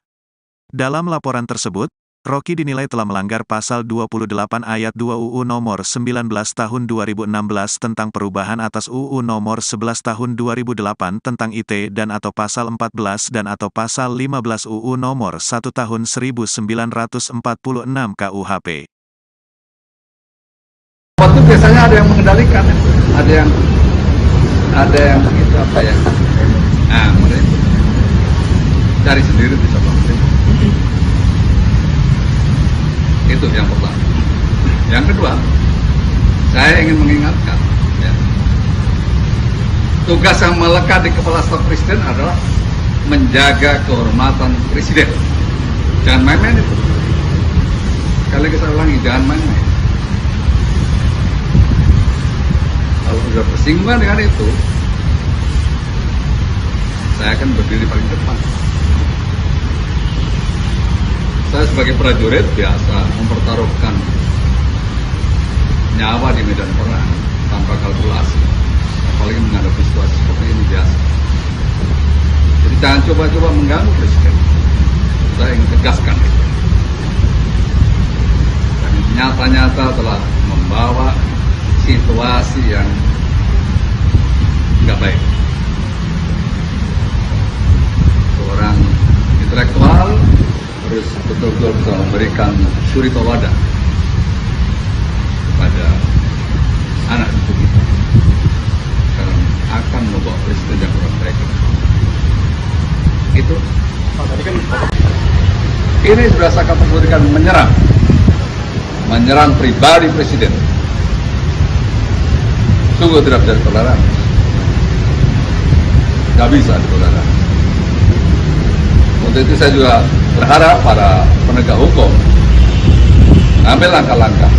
Dalam laporan tersebut, Rocky dinilai telah melanggar pasal 28 ayat 2 UU Nomor 19 Tahun 2016 tentang perubahan atas UU Nomor 11 Tahun 2008 tentang IT dan atau pasal 14 dan atau pasal 15 UU Nomor 1 Tahun 1946 KUHP. Waktu biasanya ada yang mengendalikan, ada yang itu apa ya? Nah, mereka cari sendiri bisa bangun. Itu yang pertama. Yang kedua, saya ingin mengingatkan, ya, tugas yang melekat di kepala staf presiden adalah menjaga kehormatan presiden. Jangan main-main itu. Sekali lagi saya ulangi, jangan main-main. Kalau sudah bersinggungan dengan itu, saya akan berdiri paling depan. Saya sebagai prajurit biasa mempertaruhkan nyawa di medan perang tanpa kalkulasi, apalagi menghadapi situasi seperti ini biasa. Jadi jangan coba-coba mengganggu presiden. Saya ingin tegaskan itu. Dan nyata-nyata telah membawa situasi yang nggak baik. Seorang intelektual harus betul-betul bisa memberikan suri tauladan kepada anak cucu kita, karena akan membawa presiden yang kurang baik. Itu Tadi kan ini sudah saya kategorikan menyerang pribadi presiden. Sungguh tidak bisa ditoleransi. Tidak bisa ditoleransi. Untuk itu saya juga berharap para penegak hukum ambil langkah-langkah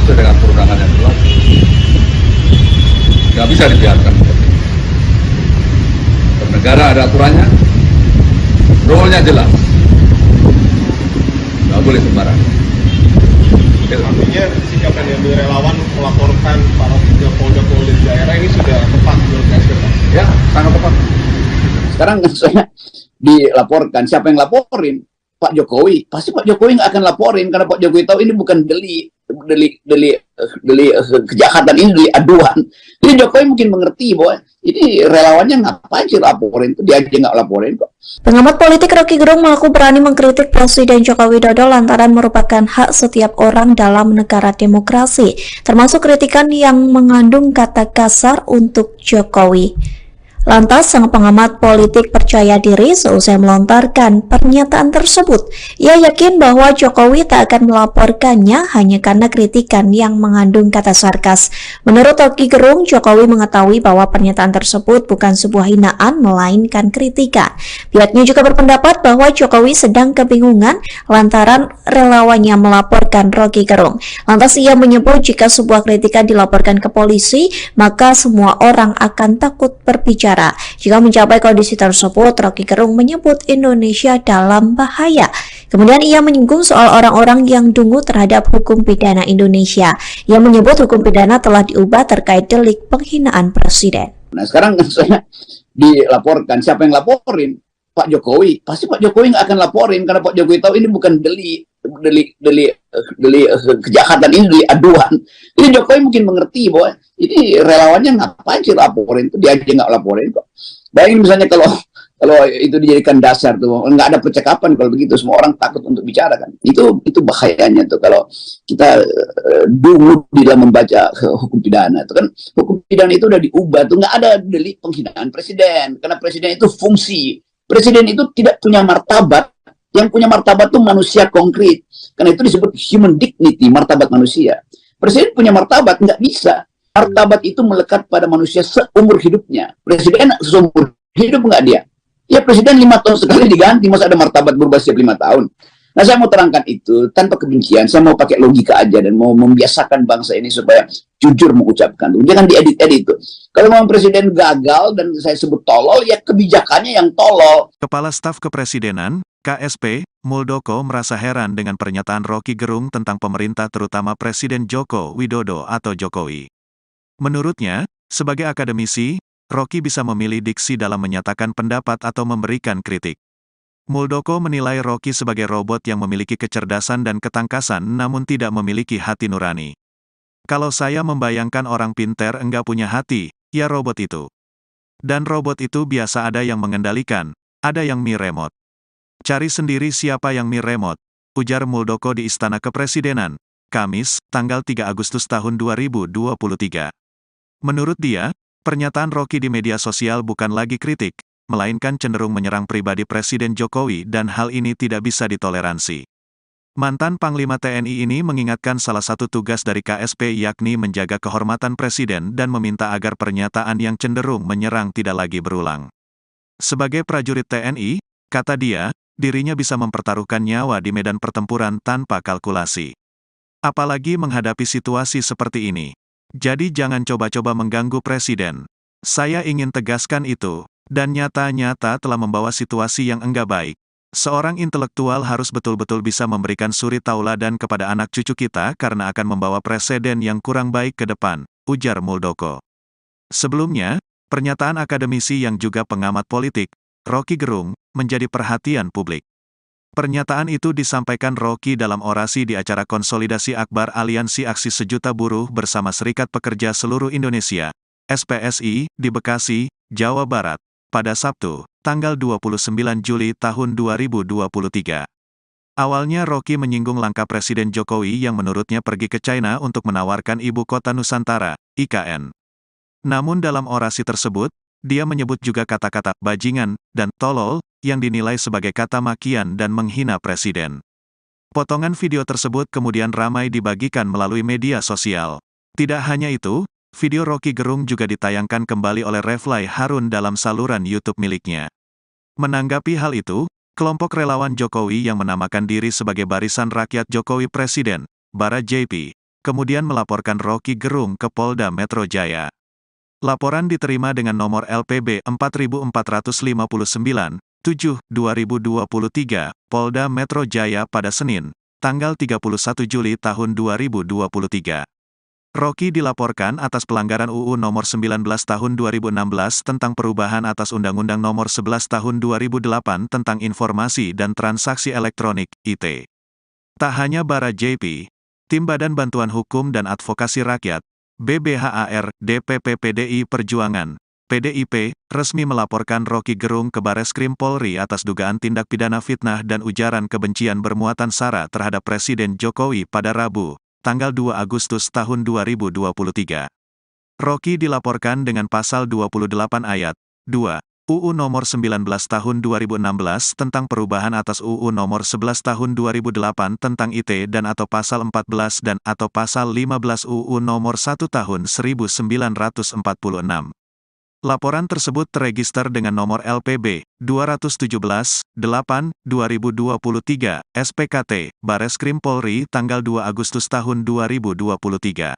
sesuai dengan perundangan yang berlaku. Tidak bisa dibiarkan seperti ini. Bernegara ada aturannya, rule-nya jelas. Tidak boleh sembarangan. artinya sikap yang diambil relawan melaporkan para polda-polda di daerah ini sudah tepat menurut KSP, Pak? Ya, sangat tepat. Sekarang saya dilaporkan, siapa yang laporin? Pak Jokowi. Pasti Pak Jokowi nggak akan laporin karena Pak Jokowi tahu ini bukan delik kejahatan, ini delik aduan. Jadi Jokowi mungkin mengerti bahwa ini relawannya ngapain sih laporin, itu dia aja nggak laporin kok. Pengamat politik Rocky Gerung mengaku berani mengkritik Presiden Joko Widodo lantaran merupakan hak setiap orang dalam negara demokrasi, termasuk kritikan yang mengandung kata kasar untuk Jokowi. Lantas, sang pengamat politik percaya diri seusai melontarkan pernyataan tersebut. Ia yakin bahwa Jokowi tak akan melaporkannya hanya karena kritikan yang mengandung kata sarkas. Menurut Rocky Gerung, Jokowi mengetahui bahwa pernyataan tersebut bukan sebuah hinaan, melainkan kritikan. Pihaknya juga berpendapat bahwa Jokowi sedang kebingungan lantaran relawannya melaporkan Rocky Gerung. Lantas, ia menyebut jika sebuah kritikan dilaporkan ke polisi, maka semua orang akan takut berbicara. Jika mencapai kondisi tersebut, Rocky Gerung menyebut Indonesia dalam bahaya. Kemudian ia menyinggung soal orang-orang yang dungu terhadap hukum pidana Indonesia. Ia menyebut hukum pidana telah diubah terkait delik penghinaan presiden. Nah sekarang saya dilaporkan, siapa yang laporin? Pak Jokowi. Pasti Pak Jokowi nggak akan laporin karena Pak Jokowi tahu ini bukan delik kejahatan, ini delik aduan. Jadi Jokowi mungkin mengerti bahwa ini relawannya ngapain sih laporin, itu dia aja nggak laporin kok. Bayangin misalnya kalau itu dijadikan dasar tuh, nggak ada percakapan kalau begitu, semua orang takut untuk bicara kan. Itu bahayanya tuh kalau kita dulu di dalam membaca hukum pidana itu kan, hukum pidana itu udah diubah tuh, nggak ada delik penghinaan presiden karena presiden itu fungsi. Presiden itu tidak punya martabat. Yang punya martabat itu manusia konkret. Karena itu disebut human dignity, martabat manusia. Presiden punya martabat, nggak bisa. Martabat itu melekat pada manusia seumur hidupnya. Presiden seumur hidup nggak dia? Ya presiden 5 tahun sekali diganti, masa ada martabat berubah setiap 5 tahun. Nah saya mau terangkan itu tanpa kebencian, saya mau pakai logika aja dan mau membiasakan bangsa ini supaya jujur mengucapkan. Jangan diedit-edit itu. Kalau memang presiden gagal dan saya sebut tolol, ya kebijakannya yang tolol. Kepala Staf Kepresidenan, KSP, Muldoko merasa heran dengan pernyataan Rocky Gerung tentang pemerintah terutama Presiden Joko Widodo atau Jokowi. Menurutnya, sebagai akademisi, Rocky bisa memilih diksi dalam menyatakan pendapat atau memberikan kritik. Muldoko menilai Rocky sebagai robot yang memiliki kecerdasan dan ketangkasan namun tidak memiliki hati nurani. Kalau saya membayangkan orang pinter enggak punya hati, ya robot itu. Dan robot itu biasa ada yang mengendalikan, ada yang mi remote. Cari sendiri siapa yang mi remote, ujar Muldoko di Istana Kepresidenan, Kamis, tanggal 3 Agustus tahun 2023. Menurut dia, pernyataan Rocky di media sosial bukan lagi kritik, melainkan cenderung menyerang pribadi Presiden Jokowi dan hal ini tidak bisa ditoleransi. Mantan Panglima TNI ini mengingatkan salah satu tugas dari KSP yakni menjaga kehormatan Presiden dan meminta agar pernyataan yang cenderung menyerang tidak lagi berulang. Sebagai prajurit TNI, kata dia, dirinya bisa mempertaruhkan nyawa di medan pertempuran tanpa kalkulasi. Apalagi menghadapi situasi seperti ini. Jadi jangan coba-coba mengganggu Presiden. Saya ingin tegaskan itu. Dan nyata-nyata telah membawa situasi yang enggak baik. Seorang intelektual harus betul-betul bisa memberikan suri tauladan kepada anak cucu kita karena akan membawa presiden yang kurang baik ke depan, ujar Muldoko. Sebelumnya, pernyataan akademisi yang juga pengamat politik, Roky Gerung, menjadi perhatian publik. Pernyataan itu disampaikan Roky dalam orasi di acara konsolidasi akbar Aliansi Aksi Sejuta Buruh bersama Serikat Pekerja Seluruh Indonesia, SPSI, di Bekasi, Jawa Barat, pada Sabtu, tanggal 29 Juli tahun 2023. Awalnya Roky menyinggung langkah Presiden Jokowi yang menurutnya pergi ke China untuk menawarkan Ibu Kota Nusantara, IKN. Namun dalam orasi tersebut, dia menyebut juga kata-kata bajingan dan tolol yang dinilai sebagai kata makian dan menghina Presiden. Potongan video tersebut kemudian ramai dibagikan melalui media sosial. Tidak hanya itu, video Roky Gerung juga ditayangkan kembali oleh Refly Harun dalam saluran YouTube miliknya. Menanggapi hal itu, kelompok relawan Jokowi yang menamakan diri sebagai Barisan Rakyat Jokowi Presiden, Bara JP, kemudian melaporkan Roky Gerung ke Polda Metro Jaya. Laporan diterima dengan nomor LPB 4459, 7/2023, Polda Metro Jaya pada Senin, tanggal 31 Juli tahun 2023. Roky dilaporkan atas pelanggaran UU Nomor 19 Tahun 2016 tentang perubahan atas Undang-Undang Nomor 11 Tahun 2008 tentang Informasi dan Transaksi Elektronik, IT. Tak hanya Bara JP, Tim Badan Bantuan Hukum dan Advokasi Rakyat, BBHAR, DPP PDI Perjuangan, PDIP, resmi melaporkan Roky Gerung ke Bareskrim Polri atas dugaan tindak pidana fitnah dan ujaran kebencian bermuatan sara terhadap Presiden Jokowi pada Rabu, tanggal 2 Agustus tahun 2023. Roky dilaporkan dengan pasal 28 ayat 2 UU Nomor 19 Tahun 2016 tentang perubahan atas UU Nomor 11 Tahun 2008 tentang IT dan atau pasal 14 dan atau pasal 15 UU Nomor 1 Tahun 1946. Laporan tersebut terregister dengan nomor LPB 217/8/2023 SPKT Bareskrim Polri tanggal 2 Agustus tahun 2023.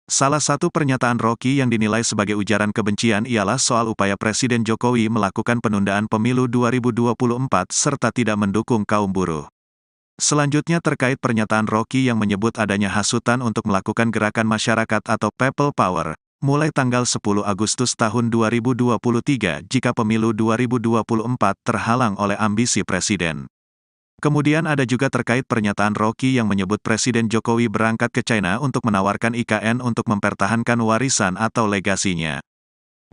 Salah satu pernyataan Roky yang dinilai sebagai ujaran kebencian ialah soal upaya Presiden Jokowi melakukan penundaan pemilu 2024 serta tidak mendukung kaum buruh. Selanjutnya terkait pernyataan Roky yang menyebut adanya hasutan untuk melakukan gerakan masyarakat atau People Power mulai tanggal 10 Agustus tahun 2023 jika pemilu 2024 terhalang oleh ambisi Presiden. Kemudian ada juga terkait pernyataan Roky yang menyebut Presiden Jokowi berangkat ke China untuk menawarkan IKN untuk mempertahankan warisan atau legasinya.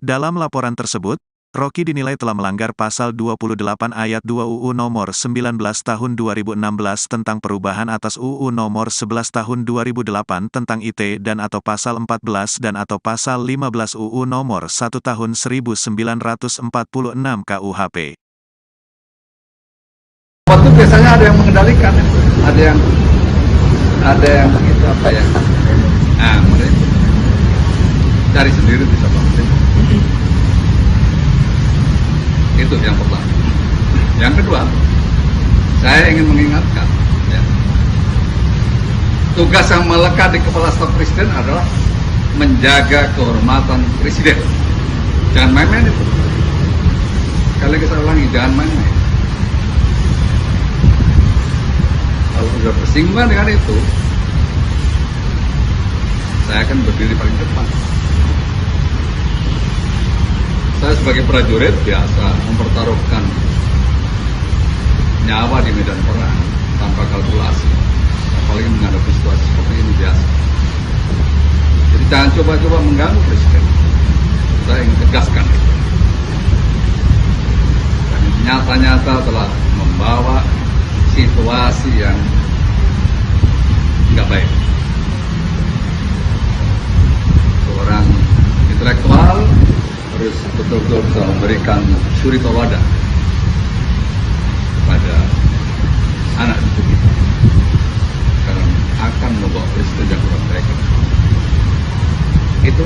Dalam laporan tersebut, Roky dinilai telah melanggar pasal 28 ayat 2 UU Nomor 19 Tahun 2016 tentang perubahan atas UU Nomor 11 Tahun 2008 tentang IT dan atau pasal 14 dan atau pasal 15 UU Nomor 1 Tahun 1946 KUHP. Waktu biasanya ada yang mengendalikan, ada yang itu apa ya? Nah, mereka cari sendiri bisa banget. Itu yang pertama. Yang kedua, saya ingin mengingatkan, ya, tugas yang melekat di kepala staf presiden adalah menjaga kehormatan presiden. Jangan main-main itu. Sekali lagi saya ulangi, jangan main-main. Kalau sudah bersinggungan dengan itu, saya akan berdiri paling depan. Saya sebagai prajurit biasa mempertaruhkan nyawa di medan perang tanpa kalkulasi, apalagi menghadapi situasi seperti ini biasa. Jadi jangan coba-coba mengganggu presiden. Saya ingin tegaskan itu. Dan nyata-nyata telah membawa situasi yang nggak baik. Seorang intelektual harus betul-betul bisa memberikan suri tauladan pada anak cucu kita karena akan membawa presiden yang kurang baik. Itu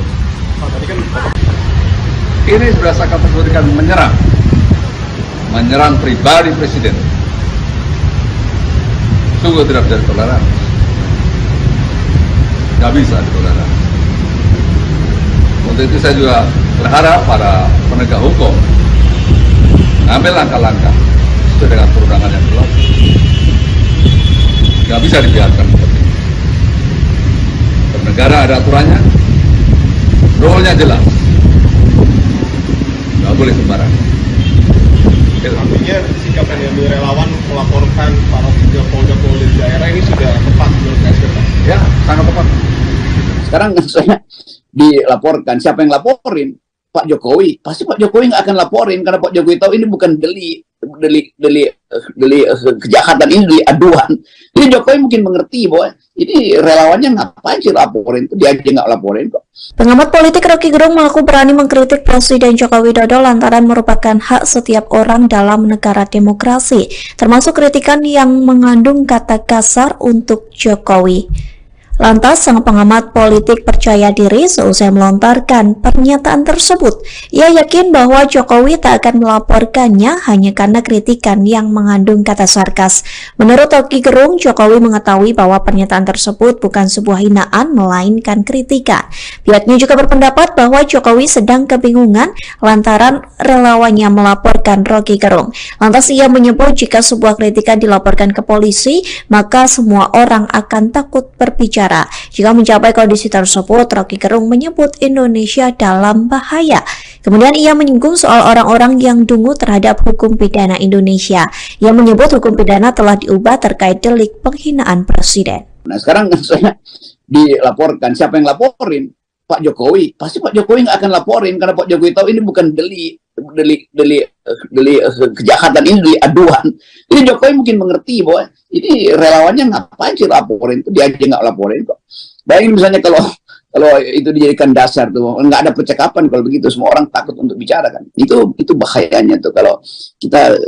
ini sudah saya kategorikan menyerang pribadi presiden. Sungguh tidak bisa ditoleransi. Tidak bisa ditoleransi. Untuk itu saya juga berharap para penegak hukum mengambil langkah-langkah sesuai dengan perundangan yang berlaku. Nggak bisa dibiarkan seperti ini. Bernegara ada aturannya, rule-nya jelas. Nggak boleh sembarangan. Artinya sikap yang diambil relawan melaporkan para Polda-Polda di daerah ini sudah tepat menurut KSP? Ya, sangat tepat. Sekarang saya dilaporkan, siapa yang laporin? Pak Jokowi. Pasti Pak Jokowi nggak akan laporin karena Pak Jokowi tahu ini bukan delik kejahatan, ini delik aduan. Jadi Jokowi mungkin mengerti bahwa ini relawannya ngapain sih laporin, itu dia aja nggak laporin kok. Pengamat politik Rocky Gerung mengaku berani mengkritik Presiden Joko Widodo lantaran merupakan hak setiap orang dalam negara demokrasi, termasuk kritikan yang mengandung kata kasar untuk Jokowi. Lantas, sang pengamat politik percaya diri seusai melontarkan pernyataan tersebut. Ia yakin bahwa Jokowi tak akan melaporkannya hanya karena kritikan yang mengandung kata sarkas. Menurut Rocky Gerung, Jokowi mengetahui bahwa pernyataan tersebut bukan sebuah hinaan, melainkan kritikan. Pihaknya juga berpendapat bahwa Jokowi sedang kebingungan lantaran relawannya melaporkan Rocky Gerung. Lantas, ia menyebut jika sebuah kritikan dilaporkan ke polisi, maka semua orang akan takut berbicara. Jika mencapai kondisi tersebut, Rocky Gerung menyebut Indonesia dalam bahaya. Kemudian ia menyinggung soal orang-orang yang dungu terhadap hukum pidana Indonesia. Ia menyebut hukum pidana telah diubah terkait delik penghinaan presiden. Nah sekarang saya dilaporkan, siapa yang laporin? Pak Jokowi. Pasti Pak Jokowi nggak akan laporin karena Pak Jokowi tahu ini bukan delik kejahatan, ini delik aduan. Jadi Jokowi mungkin mengerti bahwa ini relawannya ngapain sih laporin, itu dia aja nggak laporin kok. Bayangin misalnya kalau itu dijadikan dasar tuh, nggak ada percakapan kalau begitu, semua orang takut untuk bicara kan. Itu bahayanya tuh kalau kita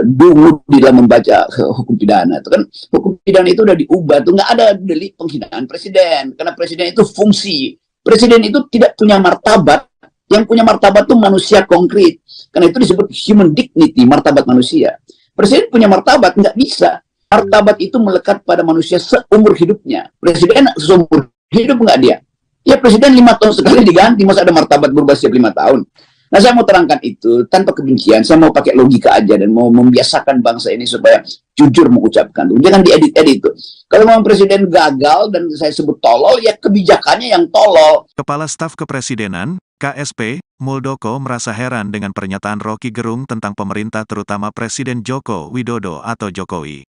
dulu di dalam membaca hukum pidana itu kan, hukum pidana itu udah diubah tuh, nggak ada delik penghinaan presiden karena presiden itu fungsi. Presiden itu tidak punya martabat. Yang punya martabat itu manusia konkret. Karena itu disebut human dignity, martabat manusia. Presiden punya martabat, nggak bisa. Martabat itu melekat pada manusia seumur hidupnya. Presiden seumur hidup nggak dia? Ya presiden 5 tahun sekali diganti, masa ada martabat berubah setiap 5 tahun. Nah saya mau terangkan itu tanpa kebencian, saya mau pakai logika aja dan mau membiasakan bangsa ini supaya jujur mengucapkan. Jangan diedit-edit itu. Kalau memang presiden gagal dan saya sebut tolol, ya kebijakannya yang tolol. Kepala Staf Kepresidenan, KSP, Muldoko merasa heran dengan pernyataan Rocky Gerung tentang pemerintah terutama Presiden Joko Widodo atau Jokowi.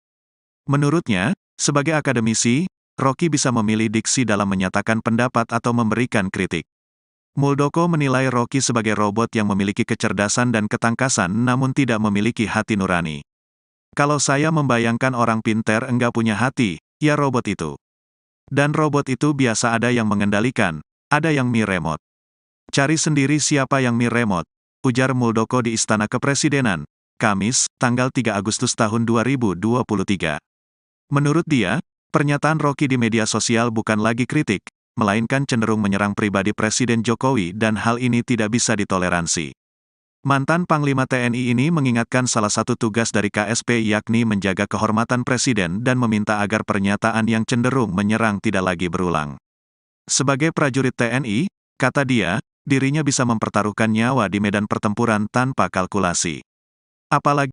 Menurutnya, sebagai akademisi, Rocky bisa memilih diksi dalam menyatakan pendapat atau memberikan kritik. Muldoko menilai Rocky sebagai robot yang memiliki kecerdasan dan ketangkasan namun tidak memiliki hati nurani. Kalau saya membayangkan orang pinter enggak punya hati, ya robot itu. Dan robot itu biasa ada yang mengendalikan, ada yang mi remote. Cari sendiri siapa yang mi remote, ujar Muldoko di Istana Kepresidenan, Kamis, tanggal 3 Agustus tahun 2023. Menurut dia, pernyataan Rocky di media sosial bukan lagi kritik, melainkan cenderung menyerang pribadi Presiden Jokowi dan hal ini tidak bisa ditoleransi. Mantan Panglima TNI ini mengingatkan salah satu tugas dari KSP yakni menjaga kehormatan Presiden dan meminta agar pernyataan yang cenderung menyerang tidak lagi berulang. Sebagai prajurit TNI, kata dia, dirinya bisa mempertaruhkan nyawa di medan pertempuran tanpa kalkulasi. Apalagi